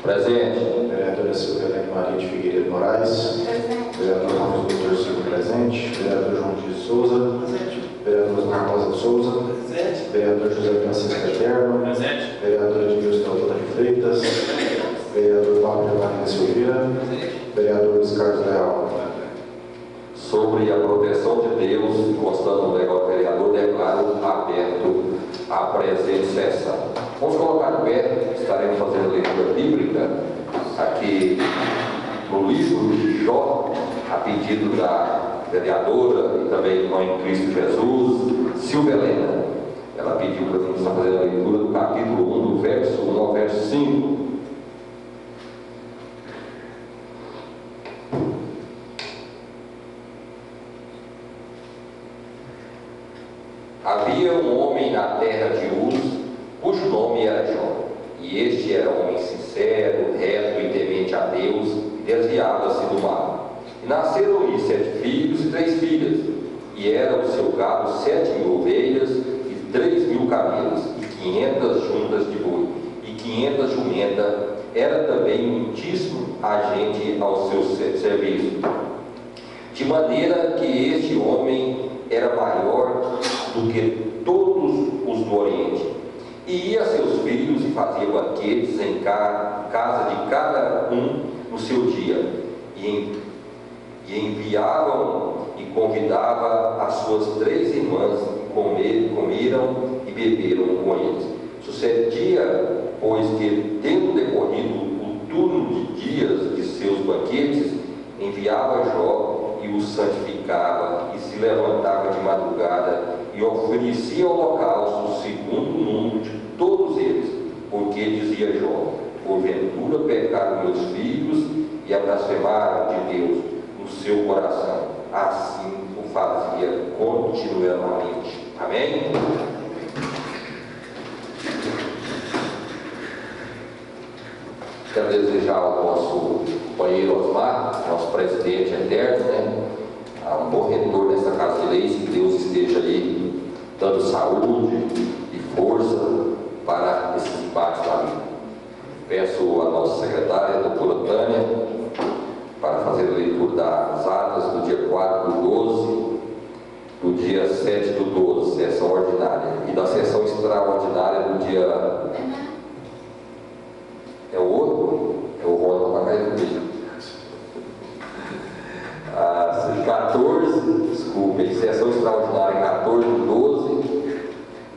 Presente. Vereadora Silvelene Maria de Figueiredo Moraes. Presente. Vereador Ramos Doutor Silva presente. Vereador João de Souza. Presente. Vereador Osmar Rosa de Souza. Presente. Vereador José Francisco Eterno. Presente. Vereador Edmilson Teodoro de Freitas. Vereador Paulo de Maria Silveira. Presente. Vereador Luiz Carlos Leal. Sobre a proteção de Deus, constando no legado do vereador, declaro aberto a presente sessão. Vamos colocar de pé, estaremos fazendo a leitura bíblica aqui no livro de Jó, a pedido da vereadora e também irmã em Cristo Jesus, Silvelena. Ela pediu para nós estar fazendo a leitura do capítulo 1, do verso 1 ao verso 5. Havia um homem na terra de Uz, cujo nome era Jó, e este era homem sincero, reto e temente a Deus, e desviava-se do mal. E nasceram-lhe 7 filhos e 3 filhas, e era o seu gado 7.000 ovelhas e 3.000 camelos, e 500 juntas de boi, e 500 jumentas. Era também muitíssimo agente ao seu serviço, de maneira que este homem era maior do que todos os do Oriente, e ia a seus filhos e fazia banquetes em casa de cada um no seu dia, e enviavam e convidava as suas 3 irmãs, e comeram e beberam com eles. Sucedia, pois, que, tendo decorrido o turno de dias de seus banquetes, enviava Jó e os santificava, e se levantava de madrugada e oferecia holocausto segundo o número de todos eles, porque dizia Jó: porventura pecaram meus filhos e a blasfemaram de Deus no seu coração. Assim o fazia continuamente. Amém? Quero desejar ao nosso companheiro Osmar, nosso presidente eterno, um bom retorno nessa casa de leis, que Deus esteja aí dando saúde e força para esses embates da vida. Peço a nossa secretária, a doutora Tânia, para fazer a leitura das atas do dia 4 do 12, do dia 7 do 12, sessão ordinária, e da sessão extraordinária do dia... É o outro? É o Roda para cá comigo. 14, desculpem, sessão extraordinária 14 do 12,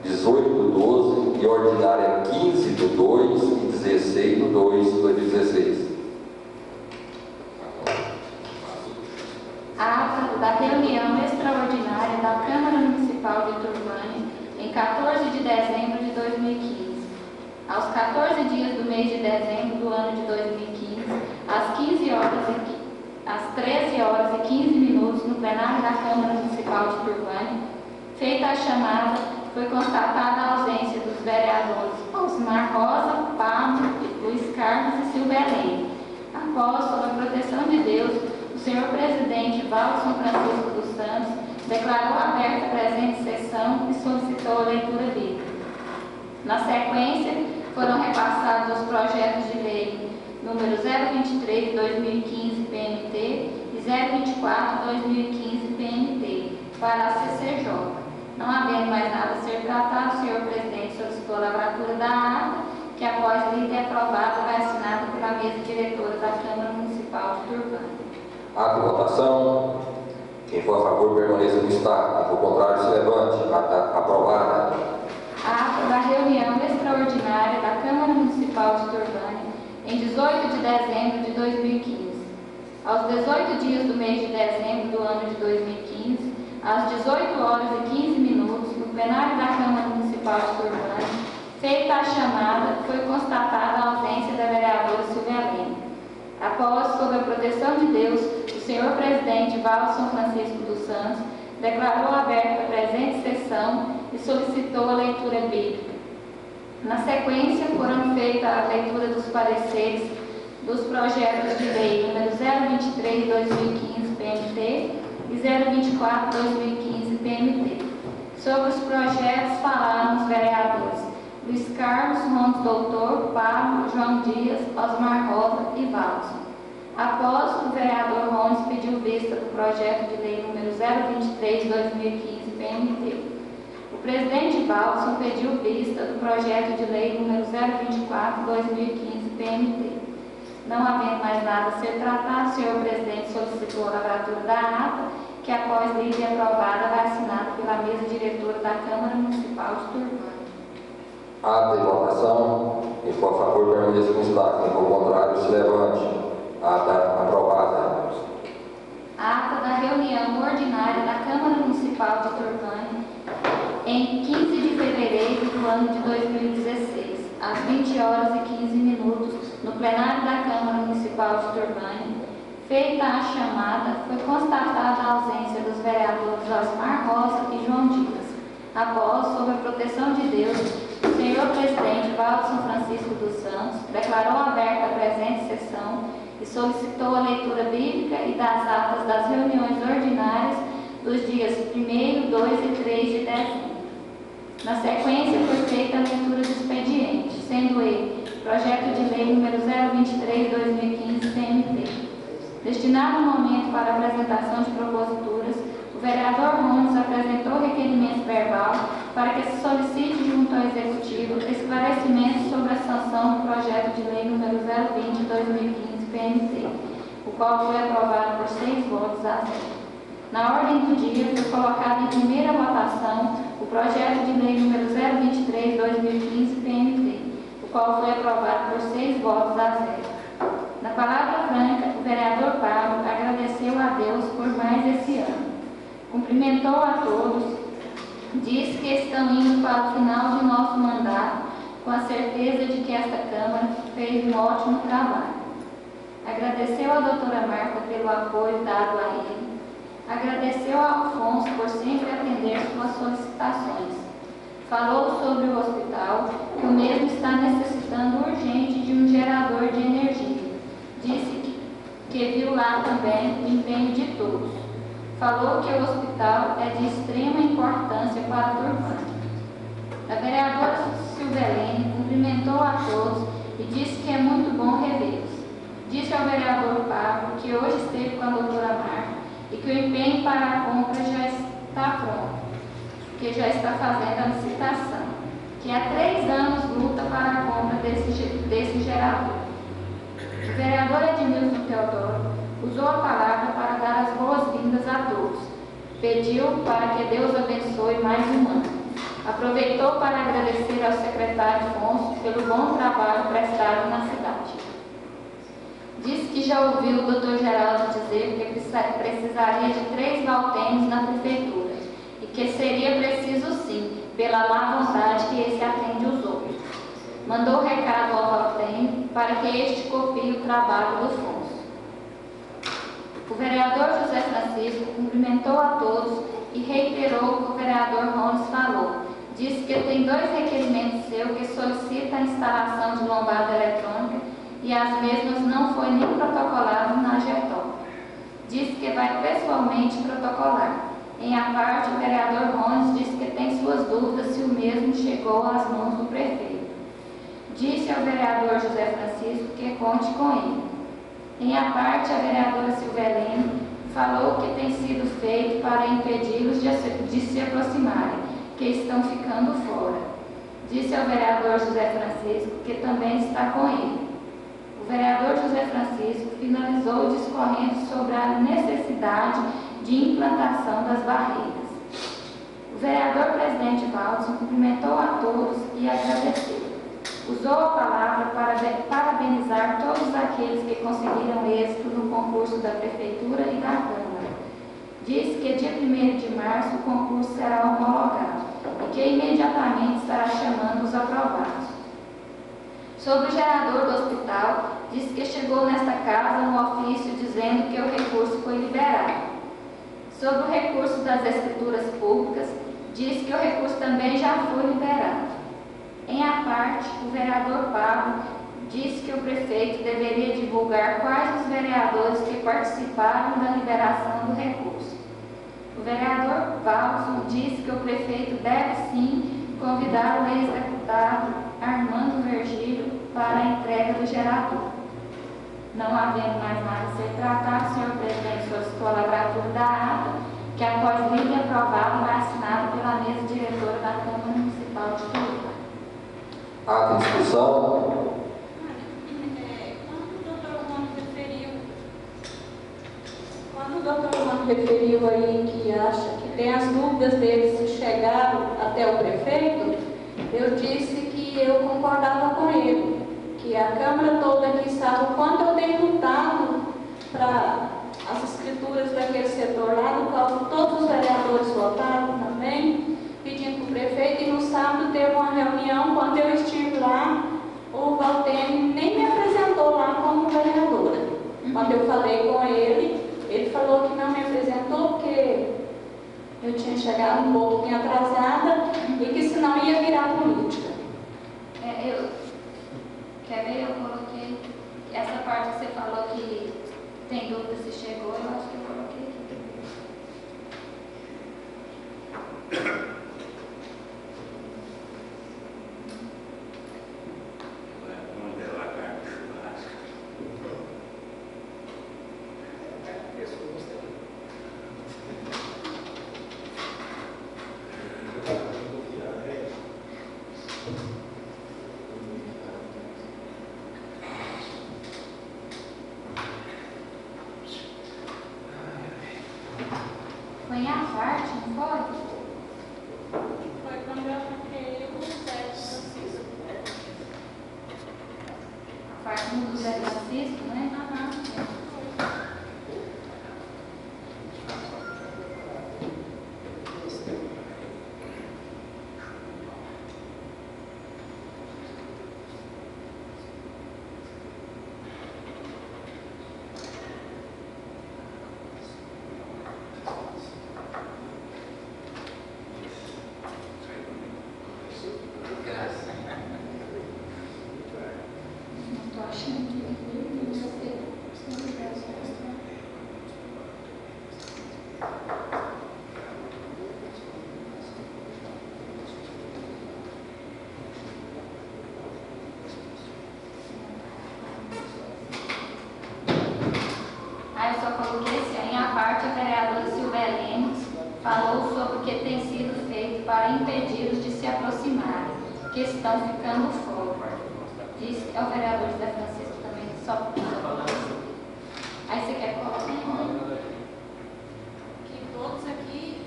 18 do 12 e ordinária 15 do 2 e 16 do 2 de 2016. Ata da reunião extraordinária da Câmara Municipal de Turvânia, em 14 de dezembro de 2015. Aos 14 dias do mês de dezembro do ano de 2015, às 13 horas e 15 minutos, no plenário da Câmara Municipal de Turvânia, feita a chamada, foi constatada a ausência dos vereadores Osmar Rosa, Pablo, Luiz Carlos e Silvelene. Após, sob a proteção de Deus, o senhor presidente Valson Francisco dos Santos declarou aberta a presente sessão e solicitou a leitura bíblica. Na sequência, foram repassados os projetos de lei número 023 de 2015 PMT e 024 de 2015 PMT para a CCJ. Não havendo mais nada a ser tratado, o senhor presidente solicitou a lavratura da ata, que após lida e aprovada vai assinada pela mesa diretora da Câmara Municipal de Turvânia. Ata de votação. Quem for a favor permaneça no estado, quem for contrário se levante. Ata aprovada. Ata da reunião extraordinária da Câmara Municipal de Turvânia, em 18 de dezembro de 2015. Aos 18 dias do mês de dezembro do ano de 2015, às 18 horas e 15 minutos, no plenário da Câmara Municipal de Turvânia, feita a chamada, foi constatada a ausência da vereadora Silvelene. Após, sob a proteção de Deus, o senhor presidente Valson Francisco dos Santos declarou aberta a presente sessão e solicitou a leitura bíblica. Na sequência, foram feitas a leitura dos pareceres dos projetos de lei número 023 de 2015 PMT e 024 de 2015 PMT. Sobre os projetos falaram os vereadores Luiz Carlos Rondes Doutor, Pablo, João Dias, Osmar Rosa e Valson. Após, o vereador Rondes pediu vista do projeto de lei número 023/2015, PMT. O presidente Valson pediu vista do projeto de lei número 024/2015, PMT. Não havendo mais nada a ser tratado, o senhor presidente solicitou a lavratura da ata, que após lida e aprovada, vai assinada pela mesa diretora da Câmara Municipal de Turvânia. Ata em votação. Quem for a favor, permaneça no estado. Quem for contrário, se levante. Ata aprovada. Ata da reunião ordinária da Câmara Municipal de Turvânia, em 15 de fevereiro do ano de 2016, às 20h15, no plenário da Câmara Municipal de Turvânia. Feita a chamada, foi constatada a ausência dos vereadores Osmar Rosa e João Dias. Após, sob a proteção de Deus, o senhor presidente Valson Francisco dos Santos declarou aberta a presente sessão e solicitou a leitura bíblica e das atas das reuniões ordinárias dos dias 1º, 2 e 3 de dezembro. Na sequência, foi feita a leitura do expediente, sendo ele projeto de lei número 023/2015, PMT. Destinado o momento para a apresentação de proposituras, o vereador Rondes apresentou requerimento verbal para que se solicite junto ao Executivo esclarecimentos sobre a sanção do projeto de lei número 020/2015, PMT, o qual foi aprovado por 6 votos a 0. Na ordem do dia, foi colocado em primeira votação o projeto de lei número 023/2015, PMT, o qual foi aprovado por 6 votos a 0. Na palavra franca, o vereador Pablo agradeceu a Deus por mais esse ano. Cumprimentou a todos, disse que estão indo para o final de nosso mandato, com a certeza de que esta Câmara fez um ótimo trabalho. Agradeceu a doutora Marta pelo apoio dado a ele. Agradeceu a Alfonso por sempre atender suas solicitações. Falou sobre o hospital, que o mesmo está necessitando urgente de um gerador de energia. Disse que viu lá também o empenho de todos. Falou que o hospital é de extrema importância para a Turvânia. A vereadora Silvelene cumprimentou a todos e disse que é muito bom revê-los. Disse ao vereador Pablo que hoje esteve com a doutora Marta e que o empenho para a compra já está pronto, que já está fazendo a licitação, que há 3 anos luta para a compra desse gerador. O vereador Edmilson Teodoro usou a palavra para dar as boas-vindas a todos. Pediu para que Deus abençoe mais um ano. Aproveitou para agradecer ao secretário Afonso pelo bom trabalho prestado na cidade. Disse que já ouviu o Dr. Geraldo dizer que precisaria de 3 valtênios na prefeitura e que seria preciso sim, pela má vontade que esse atende os outros. Mandou recado ao valtênio para que este copie o trabalho do Afonso. O vereador José Francisco cumprimentou a todos e reiterou o que o vereador Rondes falou. Disse que tem 2 requerimentos seus que solicitam a instalação de lombada eletrônica e as mesmas não foi nem protocolado na GETOP. Disse que vai pessoalmente protocolar. Em a parte, o vereador Rondes disse que tem suas dúvidas se o mesmo chegou às mãos do prefeito. Disse ao vereador José Francisco que conte com ele. Em a parte, a vereadora Silvelene falou que tem sido feito para impedi-los de se aproximarem, que estão ficando fora. Disse ao vereador José Francisco que também está com ele. O vereador José Francisco finalizou discorrendo sobre a necessidade de implantação das barreiras. O vereador presidente Valson cumprimentou a todos e agradeceu. Usou a palavra para parabenizar todos aqueles que conseguiram êxito no concurso da Prefeitura e da Câmara. Disse que dia 1º de março o concurso será homologado e que imediatamente estará chamando os aprovados. Sobre o gerador do hospital, disse que chegou nesta casa um ofício dizendo que o recurso foi liberado. Sobre o recurso das escrituras públicas, disse que o recurso também já foi liberado. Em a parte, o vereador Pablo disse que o prefeito deveria divulgar quais os vereadores que participaram da liberação do recurso. O vereador Valson disse que o prefeito deve sim convidar o ex-deputado Armando Virgílio para a entrega do gerador. Não havendo mais nada a ser tratado, o senhor presidente solicitou a lavratura da ata, que após livre aprovada vai assinada pela mesa diretora da Câmara Municipal de Tuiuti. Ata em discussão. Quando o doutor Mano referiu aí que acha que tem as dúvidas dele se chegaram até o prefeito, eu disse que eu concordava com ele, que a Câmara toda aqui sabe o quanto eu tenho lutado para as escrituras daquele setor lá, no qual todos os vereadores votaram também, pedindo para o prefeito, e no sábado teve uma reunião, quando eu estive lá, o Valtênio nem me apresentou lá como vereadora. Quando eu falei com ele falou que não me apresentou porque eu tinha chegado um pouquinho atrasada e que senão ia virar política. Quer ver? Eu coloquei essa parte que você falou que tem dúvida se chegou, eu acho que eu coloquei aqui. Foi em a parte, não foi? Foi quando eu apliquei o Sérgio Francisco. A parte do Zé Francisco, né? Eu só coloquei assim, a parte, a vereadora Silvelene falou sobre o que tem sido feito para impedi-los de se aproximarem, que estão ficando fora. Diz que é o vereador José Francisco também, só aí você quer colocar? Que todos aqui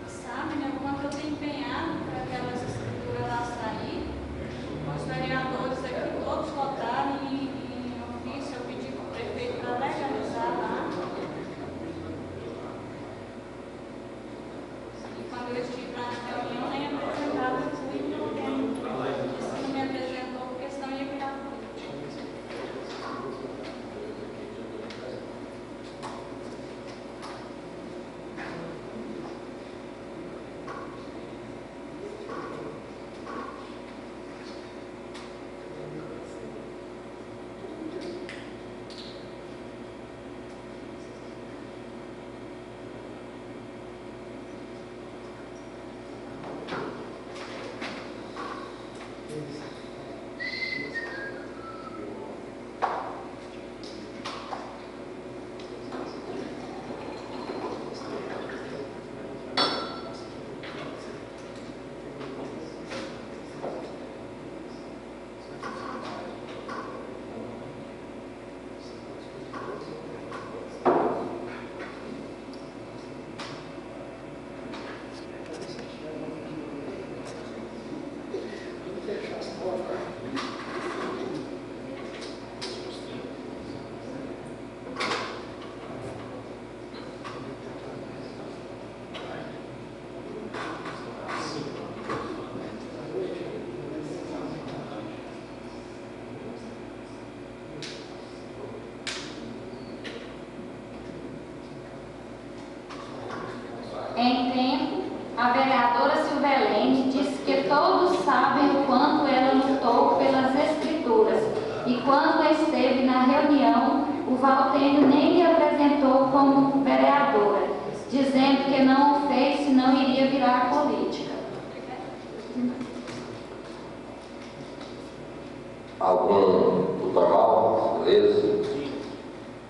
sabem, né, o quanto eu tenho empenhado para aquelas escrituras lá sair. Os vereadores aqui todos votaram em ofício, eu pedi para o prefeito para legalizar lá. E quando eu estive lá na reunião, nem apresentava o livro do tempo. Isso não me apresentou porque senão ia virar política. Em tempo, a vereadora Silvelene disse que todos sabem o quanto ela lutou pelas escrituras e quando esteve na reunião, o Valtênio nem lhe apresentou como vereadora, dizendo que não o fez, senão iria virar política. Algum do normal? Beleza?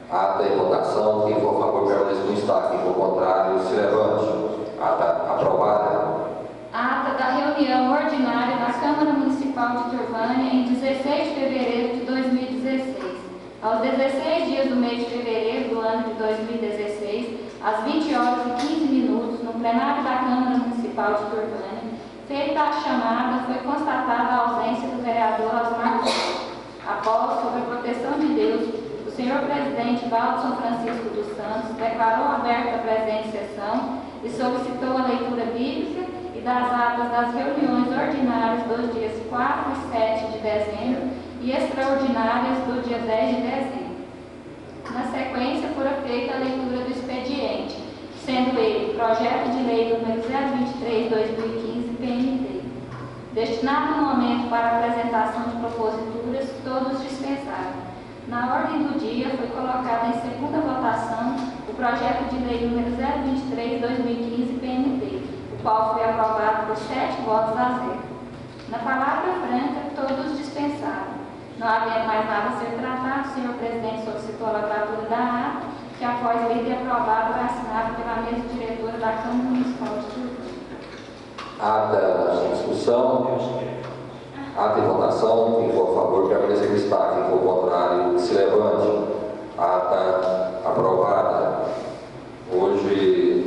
Ata em votação. Quem for a favor permaneça como está. Quem for contrário, se levante. Ata aprovada. Ata da reunião ordinária da Câmara Municipal de Turvânia em 16 de fevereiro de 2016. Aos 16 dias do mês de fevereiro do ano de 2016, às 20 horas e 15 minutos, no plenário da Câmara Municipal de Turvânia, feita a chamada, foi constatada a ausência do vereador Osmar Rosa. Após, sob a proteção de Deus, o senhor presidente Valdson Francisco dos Santos declarou aberta a presente sessão e solicitou a leitura bíblica e das atas das reuniões ordinárias dos dias 4 e 7 de dezembro e extraordinárias do dia 10 de dezembro. Na sequência, fora feita a leitura do expediente, sendo ele projeto de lei número 023/2015, PND. Destinado no momento para a apresentação de proposituras, todos dispensaram. Na ordem do dia, foi colocado em segunda votação o projeto de lei número 023/2015, PND, o qual foi aprovado por 7 votos a 0. Na palavra franca, todos dispensaram. Não havendo mais nada a ser tratado, o senhor presidente solicitou a lavratura da ata, que após lei aprovada foi assinada pela mesa diretora da Câmara Municipal de Turvânia. Ata em discussão. Ata em votação. Quem for a favor permaneça como está. Quem for contrário, se levante. Ata aprovada. Hoje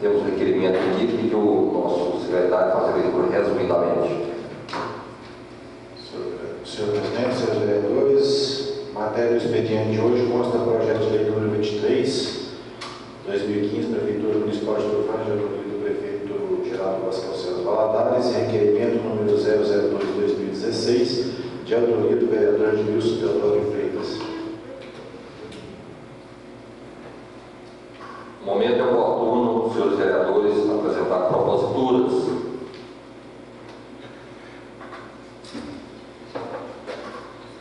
temos um requerimento aqui que o nosso secretário faz a leitura resumidamente. Senhor presidente, senhores vereadores, matéria do expediente de hoje consta do projeto de lei número 23/2015, Prefeitura Municipal de Turvânia, de autoria do prefeito Geraldo Vasconcelos Valadares, e requerimento número 002/2016, de autoria do vereador Edmilson Teodoro Freitas. O momento é oportuno, senhores vereadores, apresentar proposituras.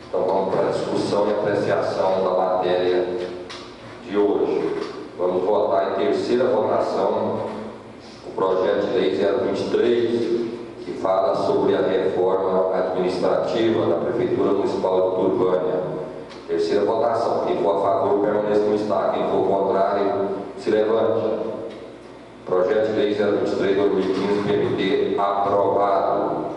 Então vamos para a discussão e apreciação da matéria de hoje. Vamos votar em terceira votação o projeto de lei 023, que fala sobre a reforma administrativa da Prefeitura Municipal de Turvânia. Terceira votação. Quem for a favor permaneça como está. Quem for contrário, se levante. Projeto de lei 023/2015, PMT, aprovado.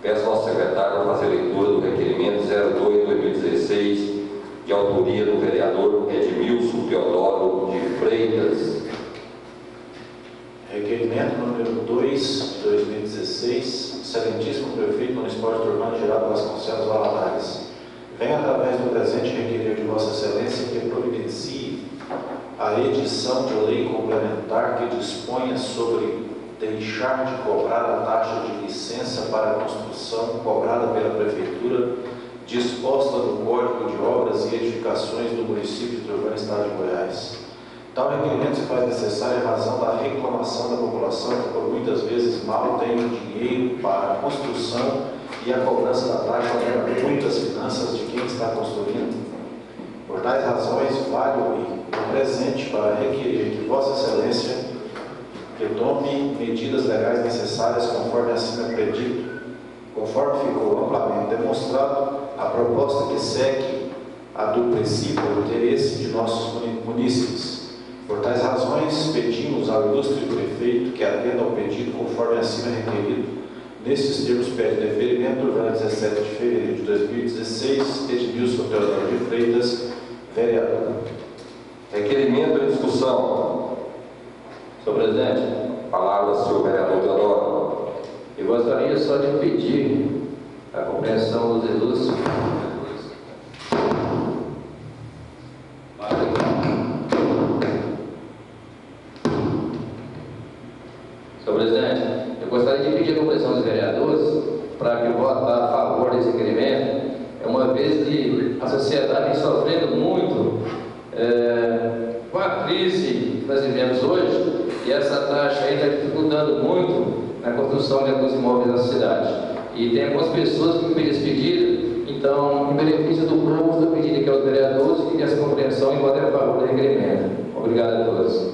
Peço ao secretário para fazer leitura do requerimento 02/2016, de autoria do vereador Edmilson Teodoro de Freitas. Requerimento número 2/2016, excelentíssimo prefeito municipal de Turvânia, Geraldo Vasconcelos Valadares. Venho, através do presente, requerer de Vossa Excelência que providencie a edição de lei complementar que disponha sobre deixar de cobrar a taxa de licença para a construção cobrada pela Prefeitura, disposta no Código de Obras e Edificações do município de Turvânia, Estado de Goiás. Tal requerimento se faz necessário em razão da reclamação da população que por muitas vezes mal tem o dinheiro para a construção e a cobrança da taxa leva muitas finanças de quem está construindo. Por tais razões, vale o presente para requerer que Vossa Excelência que tome medidas legais necessárias conforme acima predito, conforme ficou amplamente demonstrado, a proposta que segue a do princípio do interesse de nossos munícipes. Por tais razões, pedimos ao ilustre prefeito que atenda ao pedido conforme acima requerido. Nesses termos, pede deferimento, Turvânia, 17 de fevereiro de 2016, Edmilson Teodoro de Freitas, vereador. Requerimento em discussão. Senhor presidente, Palavra, senhor vereador Teodoro. eu gostaria só de pedir a compreensão dos ilustres. Senhor presidente, eu gostaria de pedir a compreensão dos vereadores para que votar a favor desse requerimento, uma vez que a sociedade vem sofrendo muito com a crise que nós vivemos hoje, e essa taxa aí está dificultando muito na construção de alguns imóveis na cidade. E tem algumas pessoas que me fez esse pedido, então, em benefício do povo, estou pedindo aqui aos vereadores que tenham essa compreensão e votem a favor do requerimento. Obrigado a todos.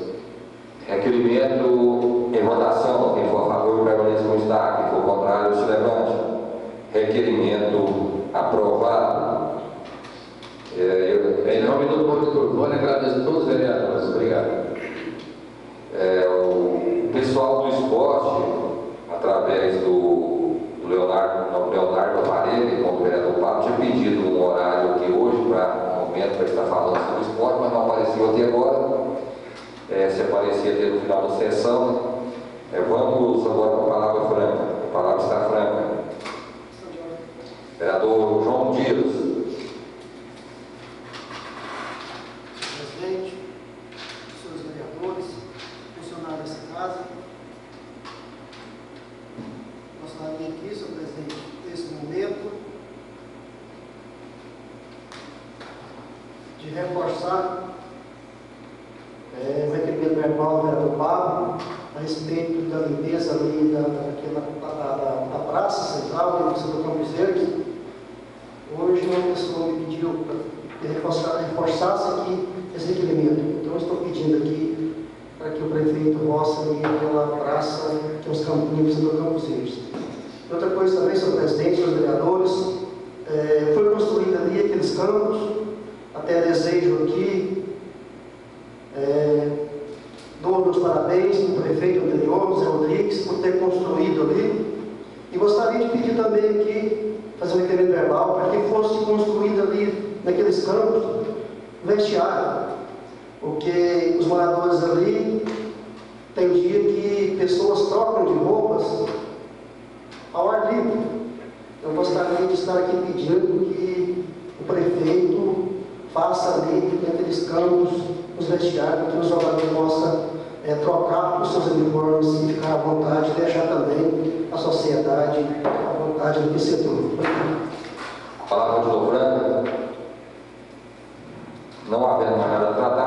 Requerimento em votação. Quem for a favor permaneça como está. Quem for contrário, se levante. Requerimento Aprovado. Em nome do povo de Turvânia, agradeço a todos os vereadores. Obrigado. O pessoal do esporte, através do Leonardo Aparelho, como o vereador Pablo, tinha pedido um horário aqui hoje, para um momento para estar falando sobre o esporte, mas não apareceu até agora. Se aparecer até no final da sessão. Vamos agora para a palavra franca. A palavra está franca. Vereador João Dias. Presidente, senhores vereadores, funcionários dessa casa, gostaria aqui, senhor presidente, nesse momento, de reforçar o requerimento verbal do vereador Pablo a respeito da limpeza ali da praça central, do setor Campos. Hoje uma pessoa me pediu para reforçasse aqui esse requerimento. Então eu estou pedindo aqui para que o prefeito roça ali aquela praça que é os campinhos do Campos Verdes. Outra coisa também, senhor presidente, senhores vereadores, foi construído ali aqueles campos, até desejo aqui, dou meus parabéns para o prefeito anterior, José Rodrigues, por ter construído ali. E gostaria de pedir também aqui, fazer um requerimento verbal, para que fosse construído ali, naqueles campos, vestiário. Porque os moradores ali, tem dia que pessoas trocam de roupas ao ar livre. Eu gostaria de estar aqui pedindo que o prefeito faça ali, naqueles campos, os vestiários, para que os jogadores possam trocar os seus uniformes e ficar à vontade, e deixar também a sociedade à vontade do setor. Palavra de Franca. Não havendo mais nada a tratar,